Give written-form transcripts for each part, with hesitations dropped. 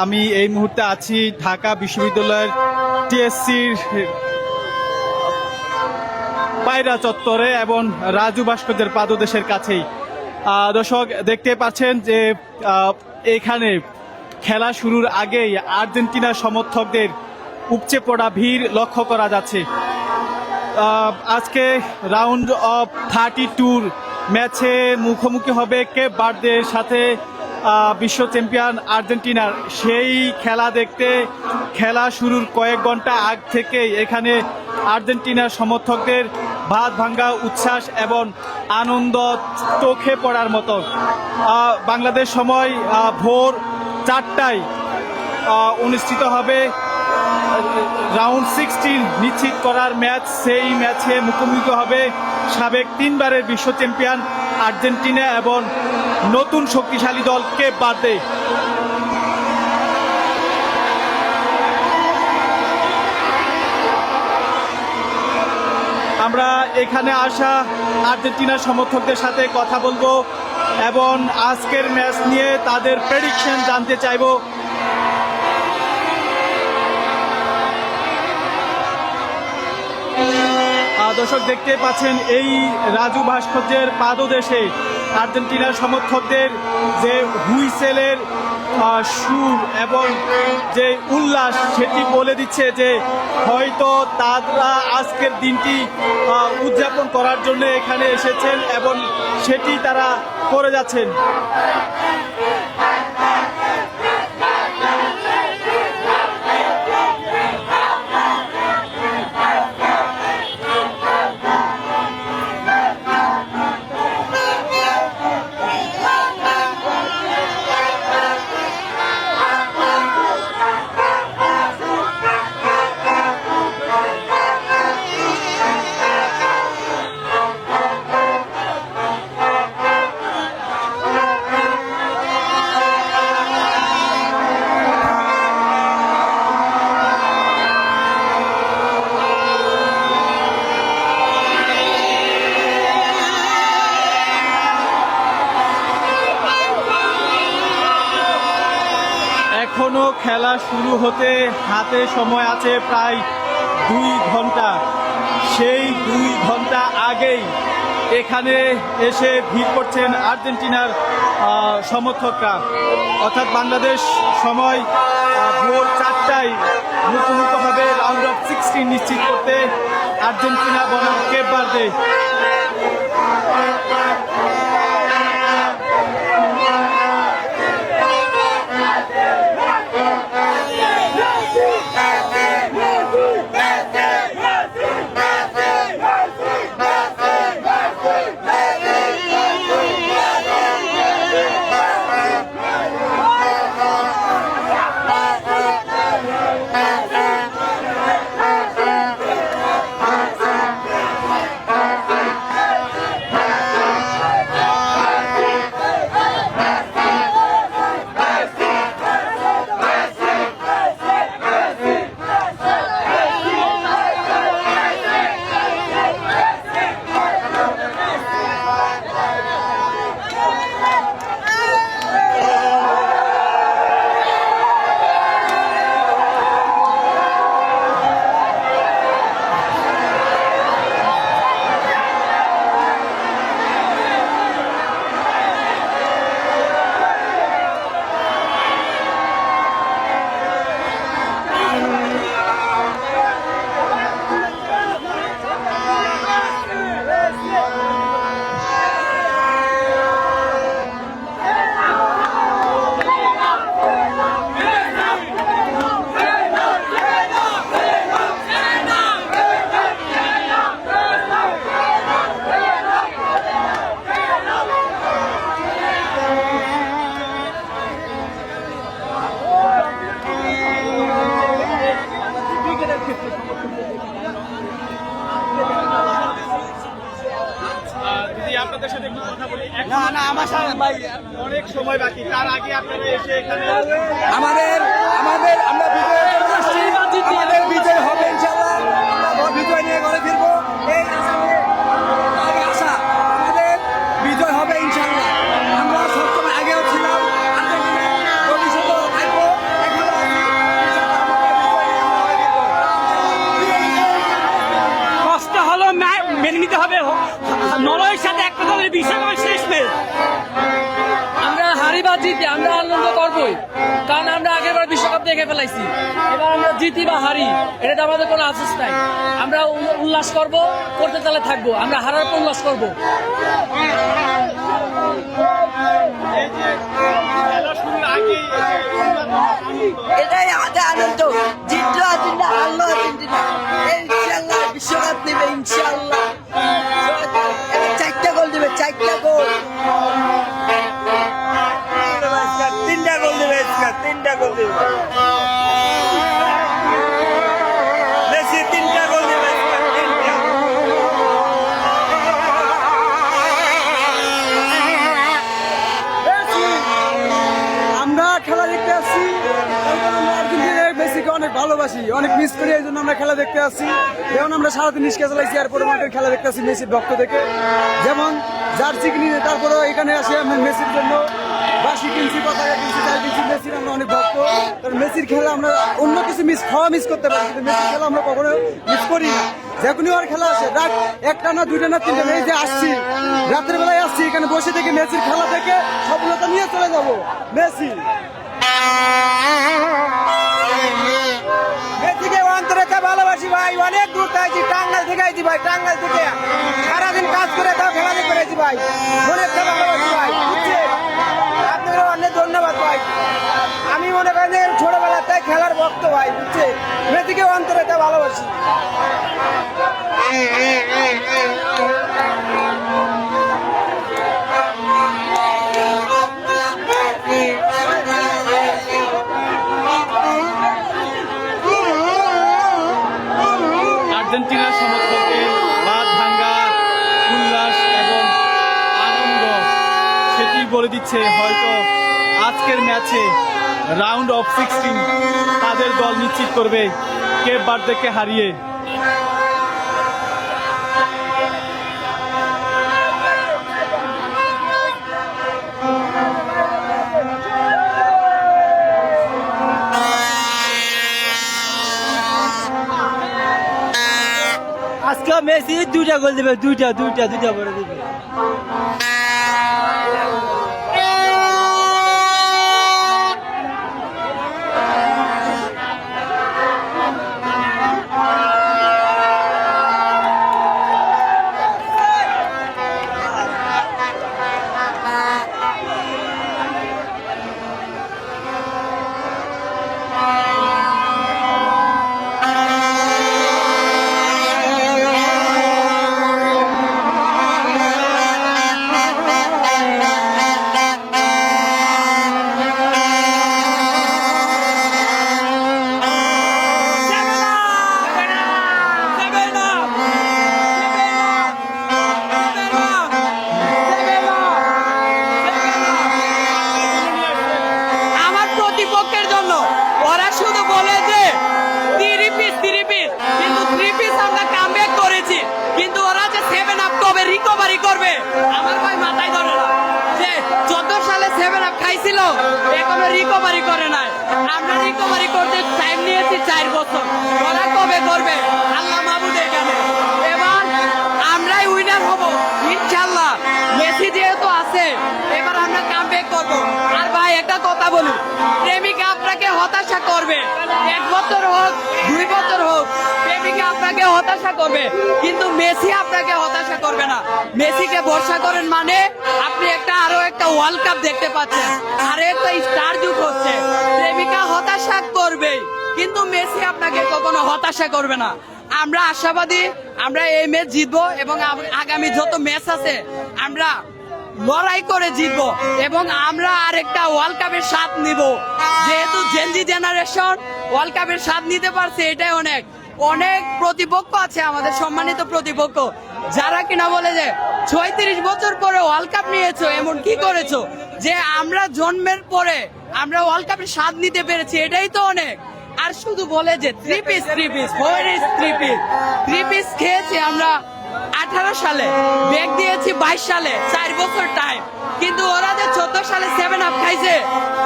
আমি এই মুহূর্তে আছি ঢাকা বিশ্ববিদ্যালয়ের টিএসসির পায়রা চত্বরে এবং রাজু ভাস্কর্যের পাদদেশের কাছেই। দর্শক দেখতে পাচ্ছেন যে এখানে খেলা শুরুর আগেই আর্জেন্টিনার সমর্থকদের উপচে পড়া ভিড় লক্ষ্য করা যাচ্ছে। আজকে রাউন্ড অফ 32 ম্যাচে মুখোমুখি হবে কেপ ভার্দের সাথে বিশ্ব চ্যাম্পিয়ন আর্জেন্টিনার। সেই খেলা দেখতে খেলা শুরুর কয়েক ঘন্টা আগ থেকেই এখানে আর্জেন্টিনার সমর্থকদের ভাত ভাঙ্গা উচ্ছ্বাস এবং আনন্দ চোখে পড়ার মতো। বাংলাদেশ সময় ভোর 4টায় অনুষ্ঠিত হবে রাউন্ড 16 নিশ্চিত করার ম্যাচ। সেই ম্যাচে মুখোমুখি হবে সাবেক 3বারের বিশ্ব চ্যাম্পিয়ন আর্জেন্টিনা এবং নতুন শক্তিশালী দল কেপ ভার্দে। আমরা এখানে আসা আর্জেন্টিনার সমর্থকদের সাথে কথা বলবো এবং আজকের ম্যাচ নিয়ে তাদের প্রেডিকশন জানতে চাইবো। দর্শক দেখতে পাচ্ছেন এই রাজু ভাস্কর্যের পাদদেশে আর্জেন্টিনার সমর্থকদের যে হুইসেলের সুর এবং যে উল্লাস সেটি বলে দিচ্ছে যে হয়তো তারা আজকের দিনটি উদযাপন করার জন্য এখানে এসেছেন এবং সেটি তারা করে যাচ্ছেন। এখনো খেলা শুরু হতে হাতে সময় আছে প্রায় 2 ঘন্টা। সেই 2 ঘন্টা আগেই এখানে এসে ভিড় করছেন আর্জেন্টিনার সমর্থকরা। অর্থাৎ বাংলাদেশ সময় ভোর 4টায় মুখোমুখি হবে রাউন্ড অফ 16 নিশ্চিত করতে আর্জেন্টিনা বনাম কেপ ভার্দে। আপনাদের সাথে একটু কথা বলি। না না আমার সাথে ভাই অনেক সময় বাকি, তার আগে আপনারা এসে এখানে আমাদের আমাদের আমরা বিজয় আসছি, আমাদের বিজয় হবে ইনশাআল্লাহ। আমরা বিজয় নিয়ে ঘরে ফিরবো, এই আশা আমাদের বিজয় হবে ইনশাআল্লাহ। আমরা সবসময় আগেও ছিলাম, ভবিষ্যতেও থাকবো। জিতি আমরা আনন্দ করবোই, কারণ আমরা আগেরবার বিশ্বকাপ দেখে ফেলাইছি। এবার আমরা জিতি বা হারি এটা তো আমাদের কোনো আফসোস নাই। আমরা উল্লাস করতে তাহলে থাকবো, আমরা হারার পর উল্লাস করবো। এই যে খেলা শুরুর আগেই এটাই আমাদের আনন্দ। জিতলো আর্জেন্টিনা, হারলো আর্জেন্টিনা, ইনশাল্লাহ বিশ্বকাপ নেবে ইনশাল্লাহ। 4টা গোল দেবে, 4টা গোল। 3টা গোল দেবে, 3টা গোল দেবে মেসি, 3টা গোল দেবে, 3টা। আমরা খেলা দেখতে আসছি, আমরা আর্জেন্টিনার মেসিকে অনেক ভালোবাসি, অনেক মিস করি, এই জন্য আমরা খেলা দেখতে আসছি। যেমন আমরা সারাদিন নিষ্কা চালাইছি, এরপরে আমাদের খেলা দেখতে আসছি মেসির ভক্ত থেকে। যেমন জার্সি কিনি, তারপরে এখানে আসে আমরা মেসির জন্য বাসি কিনছি, পতাকা কিনছি, চাল কিনছি। মেসির আমরা অনেক ভক্ত, কারণ মেসির খেলা আমরা অন্য কিছু মিস করতে পারি, কিন্তু মেসির খেলা আমরা কখনো মিস করি না। যখনই ওর খেলা আসে, রাত 1টা না 2টা না 3টা, এই যে আসছি রাতের বেলায় আসছি, এখানে বসে থেকে মেসির খেলা থেকে সফলতা নিয়ে চলে যাবো। মেসি মেসিকে অন্তরে ভালোবাসি ভাই, অনেক দূর আইছি, টাঙ্গাইল থেকে আইছি ভাই, টাঙ্গাইল থেকে সারাদিন কাজ করে তাও খেলা দেখে পেরেছি ভাই, অনেক ভালোবাসি ভাই, বুঝছেন? আপনাদের অনেক ধন্যবাদ ভাই। আমি মনে করি যে ছোটবেলাতে খেলার ভক্ত ভাই, বুঝছে? মেসিকে অন্তরে ভালোবাসি। আর্জেন্টিনার সমর্থকদের বাদ ভাঙ্গা উল্লাস এবং আনন্দ সেটি বলে দিচ্ছে হয়তো আজকের ম্যাচে রাউন্ড অফ 16 তাদের দল নিশ্চিত করবে কেপ ভার্দেকে হারিয়ে। আজকে মেসি 2টা গোল দেবে, 2টা করে দেবে। আমার প্রতিপক্ষের জন্য ওরা শুধু বলে যে 3 পিস, কিন্তু 3 পিস আমরা কামব্যাক করেছি, কিন্তু ওরা যে 7 আপ কবে রিকভারি করবে আমার ভাই মাথায় ধরে না। যে 14 সালে 7 আপ খাইছিল, এখনো রিকভারি করে নাই। আমরা রিকভারি করতে টাইম নিয়েছি 4 বছর, ওরা কবে করবে আল্লাহ মাহবুদের জানে। এবার আমরাই উইনার হব ইনশাআল্লাহ। মেসি যেহেতু আছে, এবার আমরা কামব্যাক করব। আর ভাই একটা কথা বলি, প্রেমিকা আপনাকে হতাশা করবে, 1 বছর হোক 2 বছর হোক, প্রেমিকা আপনাকে হতাশা করবে, কিন্তু মেসি আপনাকে হতাশা করবে না। মেসিকে ভরসা করেন মানে আপনি আরো একটা ওয়ার্ল্ড কাপ দেখতে পাচ্ছেন, আরো একটা স্টার যুগ হচ্ছে। প্রেমিকা হতাশা করবে, কিন্তু মেসি আপনাকে কখনো হতাশা করবে না। আমরা আশাবাদী, আমরা এই ম্যাচ জিতবো এবং আগামী যত ম্যাচ আছে আমরা লড়াই করে জিতবো এবং আমরা আরেকটা ওয়ার্ল্ড কাপের স্বাদ নিব। যেহেতু জেনজি জেনারেশন ওয়ার্ল্ড কাপের স্বাদ নিতে পারছে, এটাই অনেক প্রতিপক্ষ আছে আমাদের, সম্মানিত প্রতিপক্ষ, যারা কিনা বলে যে 36 বছর পরে ওয়ার্ল্ড কাপ নিয়েছো, এমন কি করেছো যে আমরা জন্মের পরে আমরা ওয়ার্ল্ড কাপের স্বাদ নিতে পেরেছি, এটাই তো অনেক। আর শুধু বলে যে 3 পিস, 3 পিস খেয়েছি আমরা 18 সালে, ব্যাগ দিয়েছি 22 সালে, 4 বছর টাইম, কিন্তু ওরা যে 14 সালে 7 আপ খাইছে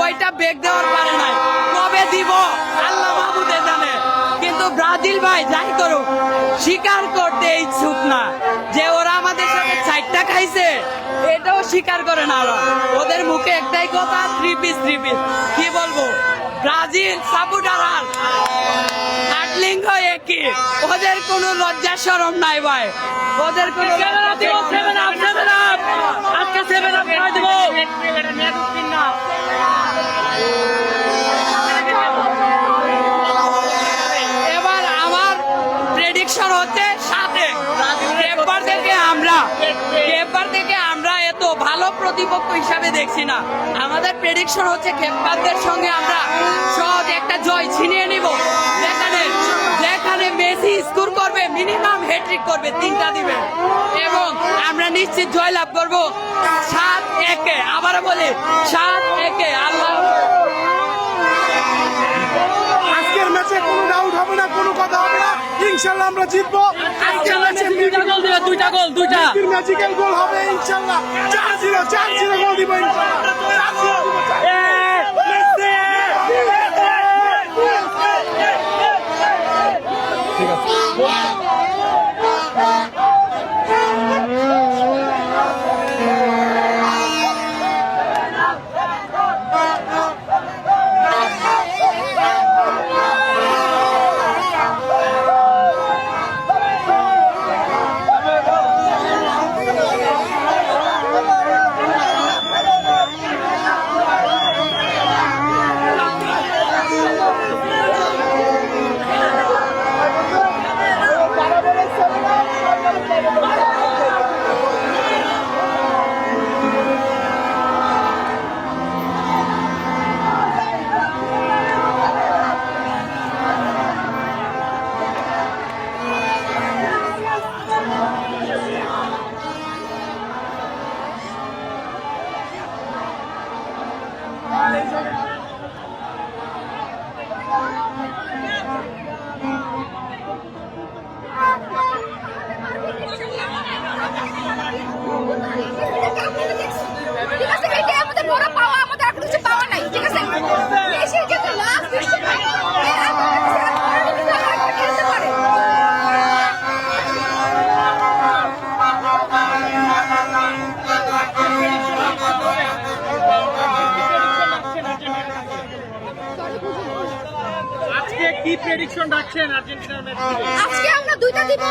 ওইটা ব্যাগ দেওয়ার পারে নাই। কবে দিব আল্লাহ মাহবুদে জানে। কিন্তু ব্রাজিল ভাই যাই করুক স্বীকার করতে ইচ্ছুক না যে ওরা আমাদের সাথে 4টা দেখাইছে এটাও স্বীকার করে না ওরা। ওদের মুখে একটাই কথা, 3 পিস কি বলবো, ব্রাজিল সাপোর্টার আর আটলিঙ্গ একই, ওদের কোনো লজ্জা শরম নাই ভাই, ওদের কোনো আজকে 7 আপ খাই দেবো। এবার আমার প্রেডিকশন হচ্ছে 7-1। কেপবার থেকে আমরা এত ভালো প্রতিপক্ষ হিসাবে দেখছি না। আমাদের প্রেডিকশন হচ্ছে কেপবারদের সঙ্গে আমরা সহজ একটা জয় ছিনিয়ে নিব, যেখানে মেসি স্কোর করবে, মিনিমাম হ্যাট্রিক করবে, 3টা দিবে, এবং আমরা নিশ্চিত জয় লাভ করবো 7-1। আবারও বলি 7-1। আল্লাহ আজকের ম্যাচে কোনো ডাউট হবে না, কোনো কথা হবে না, ইনশাআল্লাহ আমরা জিতবো। আজকের ম্যাচে 2টা গোল দিবে, 2টা গোল, 2টা ম্যাজিক্যাল গোল হবে ইনশাআল্লাহ। 4-0 গোল দিব ইনশাআল্লাহ। 4-0 দিব। ঠিক আছে, এটাই আমাদের বড় পাওয়া, আমাদের আর কিছু পাওয়া নাই। ঠিক আছে, দেশের যে লাস্ট বিশ্বকাপ খেলতে পারে। কি প্রেডিকশন রাখছেন আর্জেন্টিনার ম্যাচ থেকে? আজকে আমরা 2টা দিব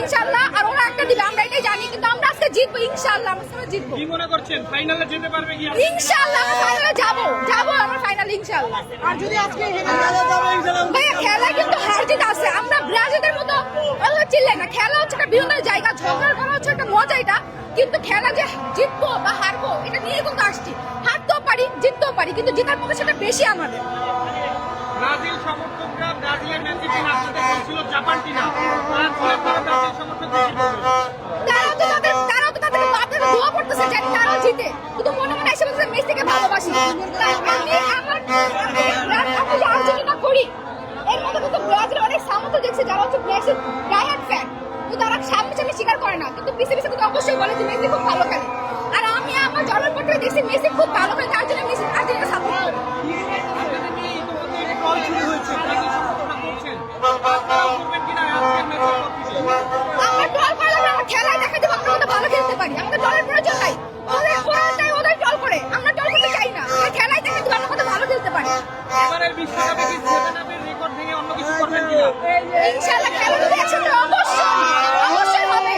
ইনশাআল্লাহ, আর ওরা একটা দিবে, আমরা এটাই জানি, কিন্তু আমরা আজকে জিতবো ইনশাআল্লাহ। আমরা জিতবো। কি মনে করছেন ফাইনালে যেতে পারবে কি? ইনশাআল্লাহ আমরা ফাইনালে যাবো আমরা ফাইনালে ইনশাআল্লাহ। আর যদি আজকে ভাইয়া খেলা কিন্তু হার জিত আছে, আমরা ব্রাজিলের মতো চিল্লাই না। খেলা হচ্ছে একটা বিভিন্ন জায়গা, ঝগড়া করা হচ্ছে একটা মজা এটা, কিন্তু খেলা যে জিতবো বা হারবো এটা নিয়ে কিন্তু আসছি। হারতেও পারি, জিততেও পারি, কিন্তু জেতার প্রত্যাশাটা বেশি আমাদের। ব্রাজিল সমর্থকরা ব্রাজিলের ম্যাচে টিম আপনাদের বলছিল জাপান টিম, আর ব্রাজিল সমর্থক বেশি বলবে। তারাও তো তাদের বাপের দোয়া করতেছে জানি তারা জিতে, কিন্তু মনে মনে এসে বলছে মেসিকে ভালোবাসি। তাই আমি যে আর্জেন্টিনা করি, এর মধ্যে কিন্তু ব্রাজিল অনেক সামর্থ্য দেখছে যারা হচ্ছে মেসির ডাইহার্ড ফ্যান, তো তারা সামনে স্বীকার করে না, কিন্তু পিছে পিছে কিন্তু অবশ্যই বলে যে মেসি খুব ভালো খেলে। আর আমি আমার জন্মের পর থেকে দেখছি মেসি খুব ভালো খেলে, তার জন্য মেসি আর্জেন্টিনা সাপোর্ট করি। আমার দল ভালো, আমরা খেলায় দেখাতে পারি, আমরা ভালো খেলতে পারি, আমাদের দলের প্রয়োজন নাই। ওদের দল করে, আমরা দল করতে চাই না, খেলায় দেখাতে আমরা কত ভালো খেলতে পারি। এবারের বিশ্বকাপে কি 7 আপের রেকর্ড ভেঙে অন্য কিছু করবেন কিনা? ইনশাআল্লাহ খেলা যদি একসাথে অবশ্যই হবে।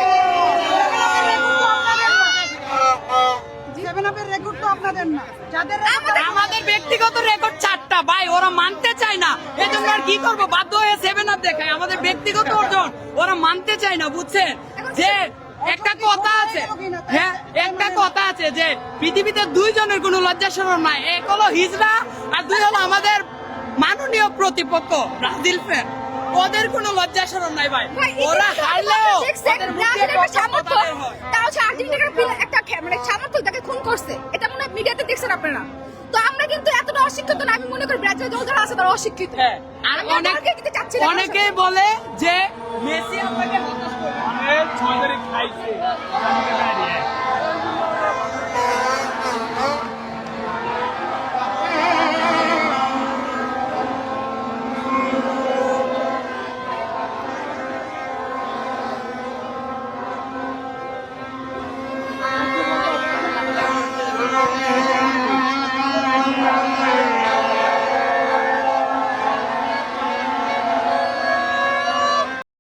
আমাদের ব্যক্তিগত রেকর্ড 4টা ভাই, ওরা মানতে চায় না, এজন্য আর কি করবো, বাধ্য হয়ে 7 আপ দেখায়। আমাদের ব্যক্তিগত অর্জন ওরা মানতে চায় না, বুঝছেন? যে একটা কথা আছে, হ্যাঁ একটা কথা আছে যে পৃথিবীতে 2 জনের কোনো লজ্জা শরম নাই, এক হলো হিজড়া আর 2 হলো আমাদের মাননীয় প্রতিপক্ষ ব্রাজিল ফ্যান। ওদের কোনো লজ্জা শরম নাই ভাই, ওরা হারলেও সামর্থ্যটাকে খুন করছে, এটা মনে হয় মিডিয়াতে দেখছেন আপনারা। তো আমরা কিন্তু এতটা অশিক্ষিত না, আমি মনে করি ব্রাজিলের দল যারা আছে তারা অশিক্ষিত। হ্যাঁ, আর অনেকেই বলে যে মেসি আপনাকে খাইছে